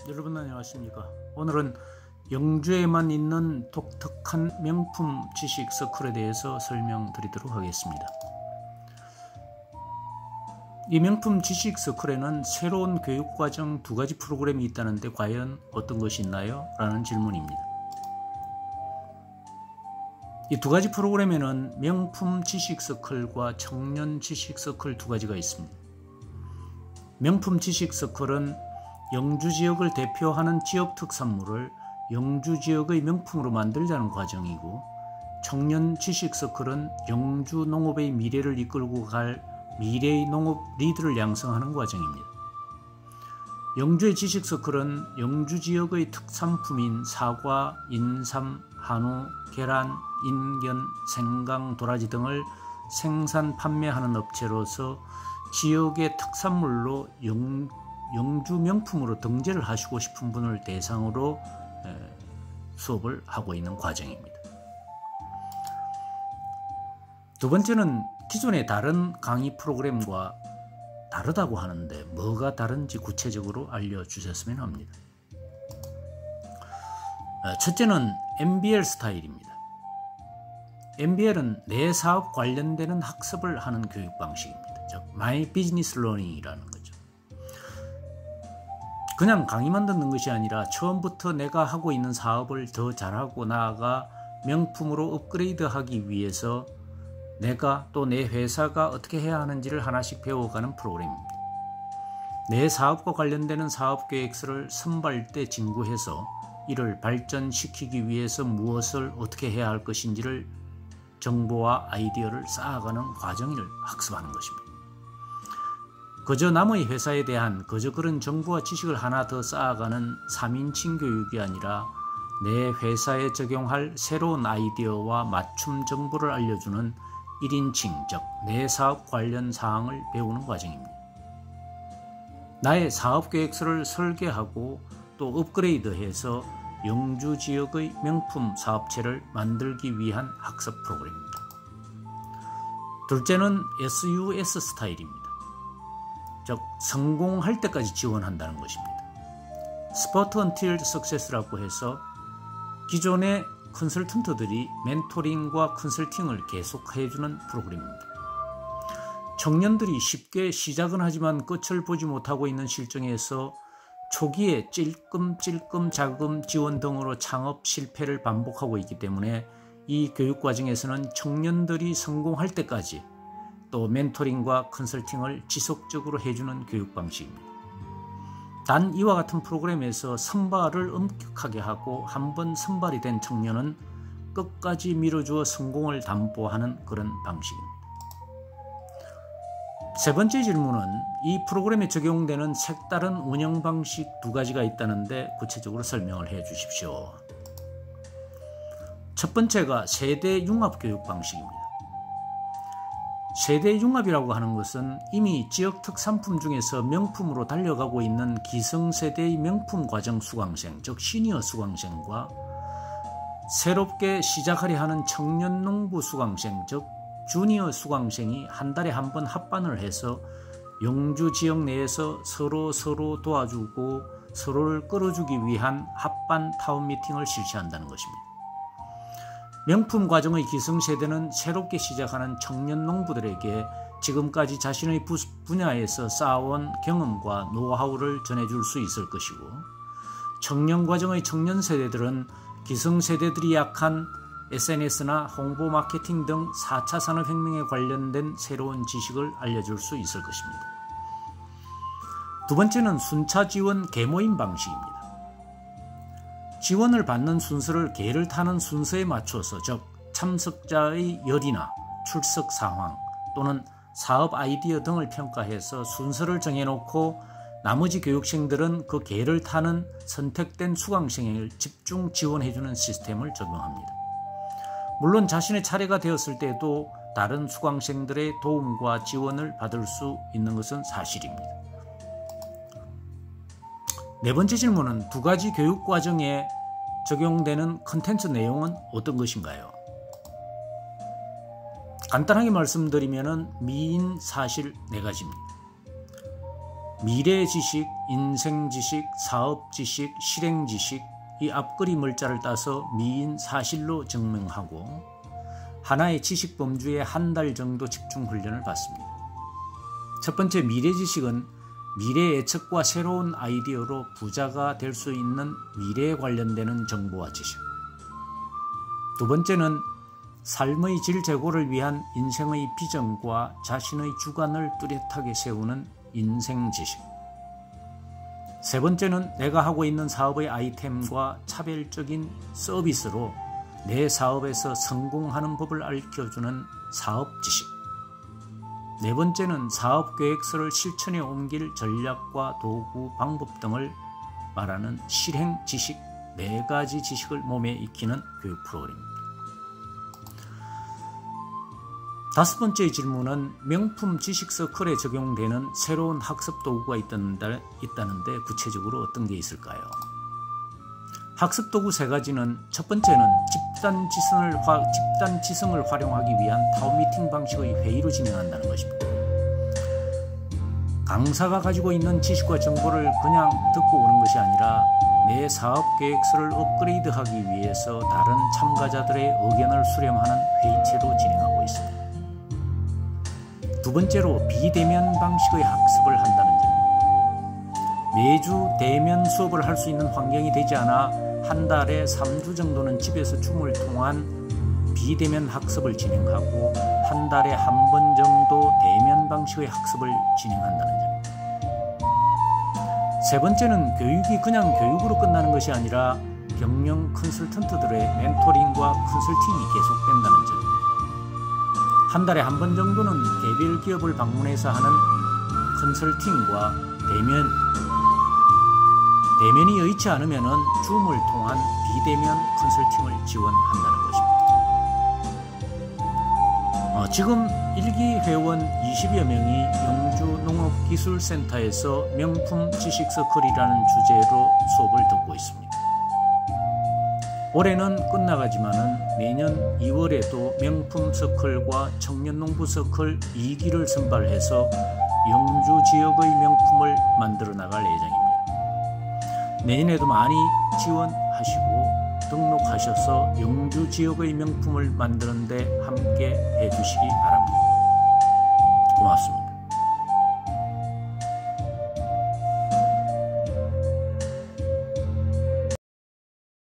여러분 안녕하십니까. 오늘은 영주에만 있는 독특한 명품 지식 서클에 대해서 설명드리도록 하겠습니다. 이 명품 지식 서클에는 새로운 교육과정 2가지 프로그램이 있다는데 과연 어떤 것이 있나요? 라는 질문입니다. 이 2가지 프로그램에는 명품 지식 서클과 청년 지식 서클 2가지가 있습니다. 명품 지식 서클은 영주 지역을 대표하는 지역 특산물을 영주 지역의 명품으로 만들자는 과정이고, 청년 지식 서클은 영주 농업의 미래를 이끌고 갈 미래의 농업 리더를 양성하는 과정입니다. 영주의 지식 서클은 영주 지역의 특산품인 사과, 인삼, 한우, 계란, 인견, 생강, 도라지 등을 생산 판매하는 업체로서 지역의 특산물로 영주 명품으로 등재를 하시고 싶은 분을 대상으로 수업을 하고 있는 과정입니다. 두 번째는 기존의 다른 강의 프로그램과 다르다고 하는데 뭐가 다른지 구체적으로 알려주셨으면 합니다. 첫째는 MBL 스타일입니다. MBL은 내 사업 관련되는 학습을 하는 교육 방식입니다. 즉 마이 비즈니스 러닝이라는 거죠. 그냥 강의만 듣는 것이 아니라 처음부터 내가 하고 있는 사업을 더 잘하고 나아가 명품으로 업그레이드하기 위해서 내가 또 내 회사가 어떻게 해야 하는지를 하나씩 배워가는 프로그램입니다. 내 사업과 관련되는 사업계획서를 선발 때 진구해서 이를 발전시키기 위해서 무엇을 어떻게 해야 할 것인지를 정보와 아이디어를 쌓아가는 과정을 학습하는 것입니다. 그저 남의 회사에 대한 그저 그런 정보와 지식을 하나 더 쌓아가는 3인칭 교육이 아니라 내 회사에 적용할 새로운 아이디어와 맞춤 정보를 알려주는 1인칭, 즉 내 사업 관련 사항을 배우는 과정입니다. 나의 사업 계획서를 설계하고 또 업그레이드해서 영주 지역의 명품 사업체를 만들기 위한 학습 프로그램입니다. 둘째는 SUS 스타일입니다. 즉 성공할 때까지 지원한다는 것입니다. Support Until Success라고 해서 기존의 컨설턴트들이 멘토링과 컨설팅을 계속해주는 프로그램입니다. 청년들이 쉽게 시작은 하지만 끝을 보지 못하고 있는 실정에서 초기에 찔끔찔끔 자금 지원 등으로 창업 실패를 반복하고 있기 때문에 이 교육 과정에서는 청년들이 성공할 때까지 또 멘토링과 컨설팅을 지속적으로 해주는 교육 방식입니다. 단 이와 같은 프로그램에서 선발을 엄격하게 하고 한번 선발이 된 청년은 끝까지 밀어주어 성공을 담보하는 그런 방식입니다. 세 번째 질문은 이 프로그램에 적용되는 색다른 운영 방식 2가지가 있다는데 구체적으로 설명을 해 주십시오. 첫 번째가 세대 융합 교육 방식입니다. 세대 융합이라고 하는 것은 이미 지역 특산품 중에서 명품으로 달려가고 있는 기성세대의 명품 과정 수강생, 즉 시니어 수강생과 새롭게 시작하려 하는 청년 농부 수강생, 즉 주니어 수강생이 한 달에 한 번 합반을 해서 영주 지역 내에서 서로 도와주고 서로를 끌어주기 위한 합반 타운 미팅을 실시한다는 것입니다. 명품 과정의 기성세대는 새롭게 시작하는 청년 농부들에게 지금까지 자신의 분야에서 쌓아온 경험과 노하우를 전해줄 수 있을 것이고, 청년 과정의 청년 세대들은 기성세대들이 약한 SNS나 홍보 마케팅 등 4차 산업혁명에 관련된 새로운 지식을 알려줄 수 있을 것입니다. 두 번째는 순차 지원 계모임 방식입니다. 지원을 받는 순서를 개를 타는 순서에 맞춰서, 즉 참석자의 열이나 출석 상황 또는 사업 아이디어 등을 평가해서 순서를 정해놓고 나머지 교육생들은 그 개를 타는 선택된 수강생을 집중 지원해주는 시스템을 적용합니다. 물론 자신의 차례가 되었을 때도 다른 수강생들의 도움과 지원을 받을 수 있는 것은 사실입니다. 네 번째 질문은 2가지 교육 과정에 적용되는 컨텐츠 내용은 어떤 것인가요? 간단하게 말씀드리면 미인 사실 4가지입니다. 미래지식, 인생지식, 사업지식, 실행지식 이 앞거리 물자를 따서 미인 사실로 증명하고 하나의 지식 범주에 한 달 정도 집중 훈련을 받습니다. 첫 번째 미래지식은 미래 예측과 새로운 아이디어로 부자가 될 수 있는 미래에 관련되는 정보와 지식. 두 번째는 삶의 질 제고를 위한 인생의 비전과 자신의 주관을 뚜렷하게 세우는 인생 지식. 세 번째는 내가 하고 있는 사업의 아이템과 차별적인 서비스로 내 사업에서 성공하는 법을 알려주는 사업 지식. 네 번째는 사업 계획서를 실천에 옮길 전략과 도구, 방법 등을 말하는 실행 지식, 4가지 지식을 몸에 익히는 교육 프로그램입니다. 다섯 번째 질문은 명품 지식 서클에 적용되는 새로운 학습 도구가 있다는데 구체적으로 어떤 게 있을까요? 학습 도구 3가지는 첫 번째는 집단 지성을 활용하기 위한 타운미팅 방식의 회의로 진행한다는 것입니다. 강사가 가지고 있는 지식과 정보를 그냥 듣고 오는 것이 아니라 내 사업 계획서를 업그레이드하기 위해서 다른 참가자들의 의견을 수렴하는 회의체로 진행하고 있습니다. 두 번째로 비대면 방식의 학습을 한다는 점. 매주 대면 수업을 할 수 있는 환경이 되지 않아 한 달에 3주 정도는 집에서 줌을 통한 비대면 학습을 진행하고 한 달에 한 번 정도 대면 방식의 학습을 진행한다는 점. 세 번째는 교육이 그냥 교육으로 끝나는 것이 아니라 경영 컨설턴트들의 멘토링과 컨설팅이 계속된다는 점. 한 달에 한 번 정도는 개별 기업을 방문해서 하는 컨설팅과 대면이 여의치 않으면 줌을 통한 비대면 컨설팅을 지원한다는 것입니다. 지금 1기 회원 20여 명이 영주 농업기술센터에서 명품 지식서클이라는 주제로 수업을 듣고 있습니다. 올해는 끝나가지만은 내년 2월에도 명품 서클과 청년농부 서클 2기를 선발해서 영주 지역의 명품을 만들어 나갈 예정입니다. 내년에도 많이 지원하시고 등록하셔서 영주 지역의 명품을 만드는 데 함께 해주시기 바랍니다. 고맙습니다.